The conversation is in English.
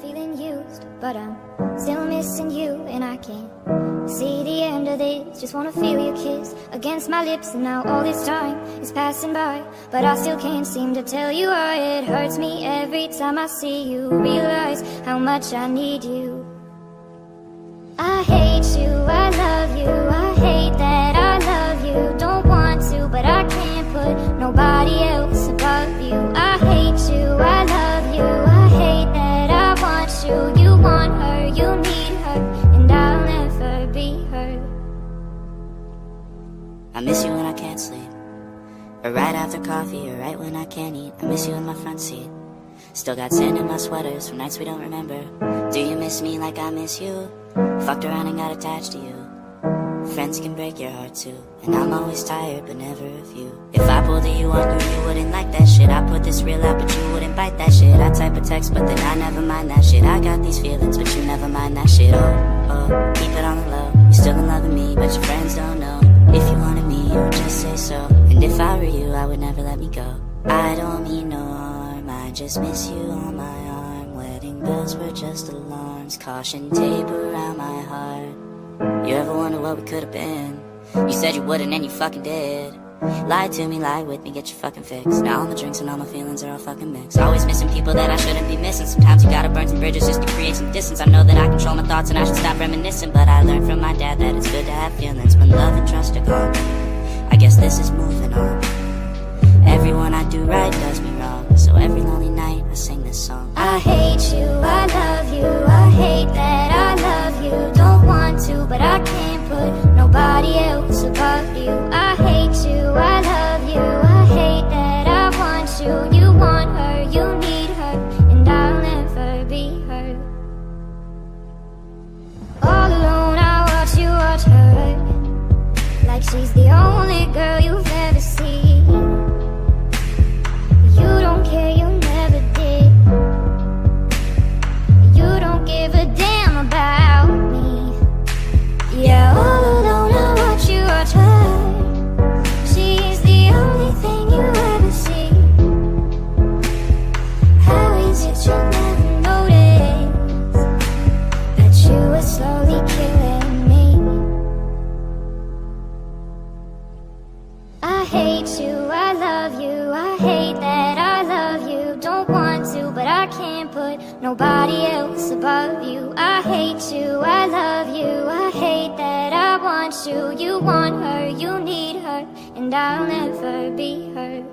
Feeling used, but I'm still missing you, and I can't see the end of this. Just wanna feel your kiss against my lips, and now all this time is passing by, but I still can't seem to tell you why. It hurts me every time I see you, realize how much I need you. I hate you, I love you, I hate that I love you. Don't want to, but I can't put nobody else above you. I hate you, I love you, I hate that I want you. You want her, you need her, and I'll never be her. I miss you when I can't sleep, or right after coffee, or right when I can't eat. I miss you in my front seat. Still got sand in my sweaters from nights we don't remember. Do you miss me like I miss you? Fucked around and got attached to you. Friends can break your heart too, and I'm always tired but never of you. If I pulled a you on you, you wouldn't like that shit. I put this real out but you wouldn't bite that shit. I type a text but then I never mind that shit. I got these feelings but you never mind that shit. Oh, keep it on the low. You still in love with me but your friends don't know. If you wanted me, you would just say so. And if I were you, I would never let me go. I don't mean no harm, I just miss you on my arm. Wedding bells were just alarms, caution tape around my heart. You ever wonder what we could've been? You said you wouldn't and you fucking did. Lie to me, lie with me, get your fucking fix. Now all my drinks and all my feelings are all fucking mixed. Always missing people that I shouldn't be missing. Sometimes you gotta burn some bridges just to create some distance. I know that I control my thoughts and I should stop reminiscing, but I learned from my dad that it's good to have feelings when love and trust are gone. I guess this is moving on. Everyone I do right does me wrong, so every lonely night I sing this song. I hate you, I love you, I hate that I love you. Don't want to, but I can't put nobody else above you. I hate you, I love you, I hate that I want you. You want her, you need her, and I'll never be her. All alone I watch her, like she's the only girl you've ever seen. You don't care, you never did. You don't give a damn about me. Yeah, all alone I watch her. She's the only thing you ever see. How is it you never noticed that you were slowly killing me? I hate you, I love you, I hate that I love you. Don't want to, but I can't put nobody else above you. I hate you, I love you, I hate that I want you. You want her, you need her, and I'll never be her.